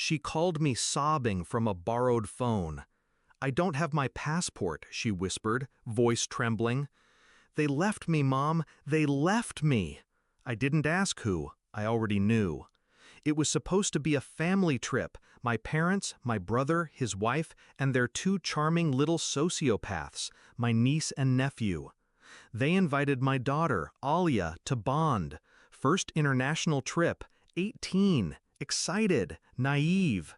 She called me sobbing from a borrowed phone. "I don't have my passport," she whispered, voice trembling. "They left me, Mom. They left me." I didn't ask who. I already knew. It was supposed to be a family trip. My parents, my brother, his wife, and their two charming little sociopaths, my niece and nephew. They invited my daughter, Alia, to Bond. First international trip, 18, excited, naive.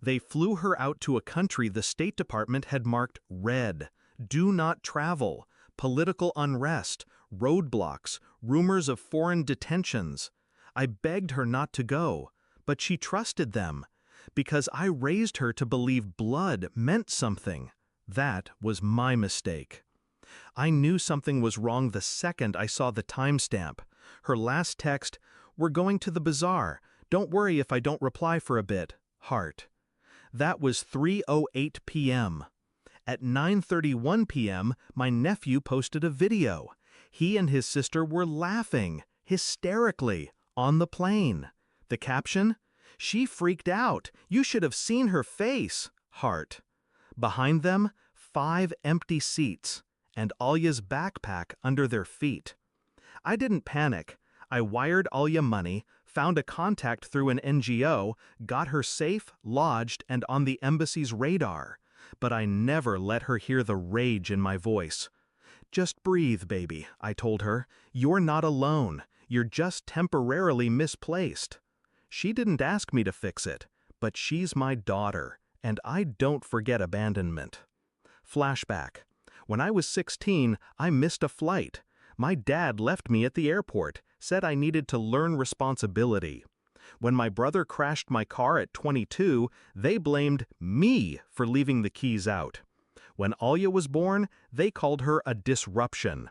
They flew her out to a country the State Department had marked red. Do not travel. Political unrest, roadblocks, rumors of foreign detentions. I begged her not to go, but she trusted them, because I raised her to believe blood meant something. That was my mistake. I knew something was wrong the second I saw the timestamp. Her last text, "We're going to the bazaar. Don't worry if I don't reply for a bit. Heart." That was 3:08 p.m. At 9:31 p.m., my nephew posted a video. He and his sister were laughing, hysterically, on the plane. The caption? "She freaked out. You should have seen her face." Heart. Behind them, 5 empty seats, and Alya's backpack under their feet. I didn't panic. I wired Alya money, found a contact through an NGO, got her safe, lodged, and on the embassy's radar. But I never let her hear the rage in my voice. "Just breathe, baby," I told her. "You're not alone. You're just temporarily misplaced." She didn't ask me to fix it, but she's my daughter, and I don't forget abandonment. Flashback. When I was 16, I missed a flight. My dad left me at the airport, said I needed to learn responsibility. When my brother crashed my car at 22, they blamed me for leaving the keys out. When Alya was born, they called her a disruption.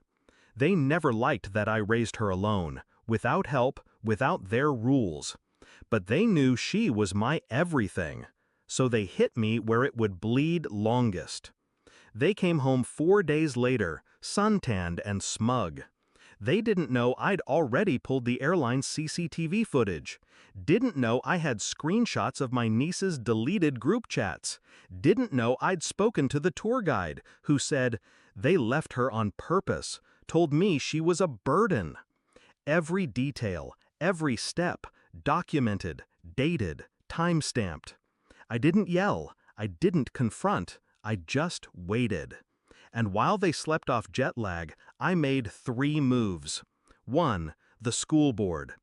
They never liked that I raised her alone, without help, without their rules. But they knew she was my everything, so they hit me where it would bleed longest. They came home 4 days later, suntanned and smug. They didn't know I'd already pulled the airline's CCTV footage. Didn't know I had screenshots of my niece's deleted group chats. Didn't know I'd spoken to the tour guide, who said they left her on purpose, told me she was a burden. Every detail, every step, documented, dated, time-stamped. I didn't yell, I didn't confront, I just waited. And while they slept off jet lag, I made 3 moves. 1. The school board.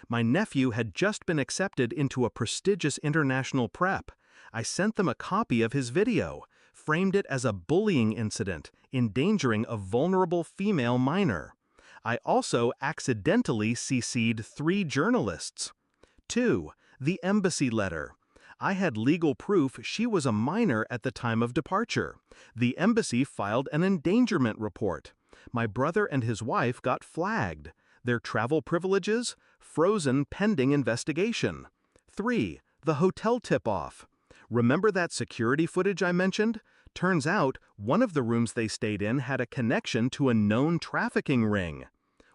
My nephew had just been accepted into a prestigious international prep. I sent them a copy of his video, framed it as a bullying incident, endangering a vulnerable female minor. I also accidentally CC'd 3 journalists. 2. The embassy letter. I had legal proof she was a minor at the time of departure. The embassy filed an endangerment report. My brother and his wife got flagged. Their travel privileges? Frozen pending investigation. 3. The hotel tip-off. Remember that security footage I mentioned? Turns out, one of the rooms they stayed in had a connection to a known trafficking ring.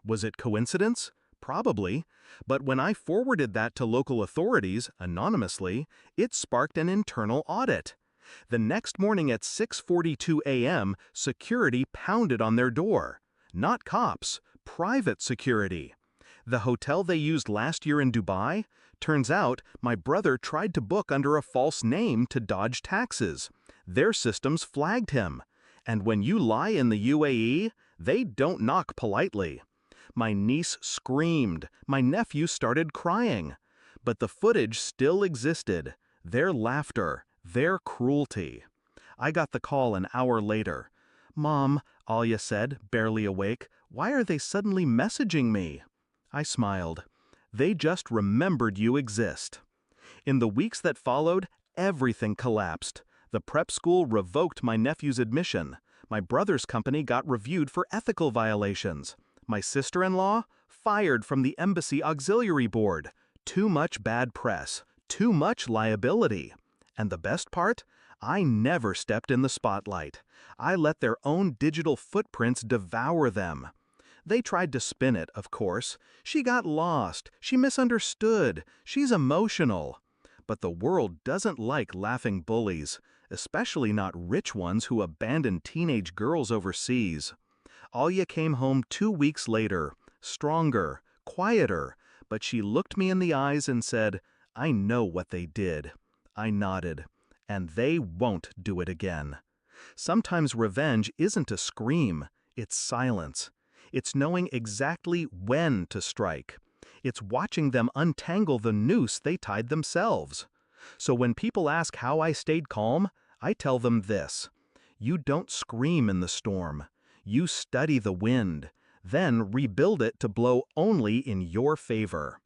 Was it coincidence? Probably. But when I forwarded that to local authorities, anonymously, it sparked an internal audit. The next morning at 6:42 a.m., security pounded on their door. Not cops, private security. The hotel they used last year in Dubai? Turns out, my brother tried to book under a false name to dodge taxes. Their systems flagged him. And when you lie in the UAE, they don't knock politely. My niece screamed. My nephew started crying. But the footage still existed. Their laughter, their cruelty. I got the call an hour later. "Mom," Alya said, barely awake, "why are they suddenly messaging me?" I smiled. "They just remembered you exist." In the weeks that followed, everything collapsed. The prep school revoked my nephew's admission. My brother's company got reviewed for ethical violations. My sister-in-law fired from the embassy auxiliary board. Too much bad press, too much liability. And the best part? I never stepped in the spotlight. I let their own digital footprints devour them. They tried to spin it, of course. She got lost. She misunderstood. She's emotional. But the world doesn't like laughing bullies, especially not rich ones who abandon teenage girls overseas. Alya came home 2 weeks later, stronger, quieter, but she looked me in the eyes and said, "I know what they did." I nodded. And they won't do it again. Sometimes revenge isn't a scream, it's silence. It's knowing exactly when to strike. It's watching them untangle the noose they tied themselves. So when people ask how I stayed calm, I tell them this: you don't scream in the storm. You study the wind, then rebuild it to blow only in your favor.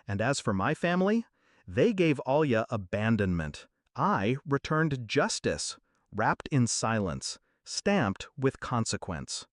And as for my family, they gave Alya abandonment. I returned justice, wrapped in silence, stamped with consequence.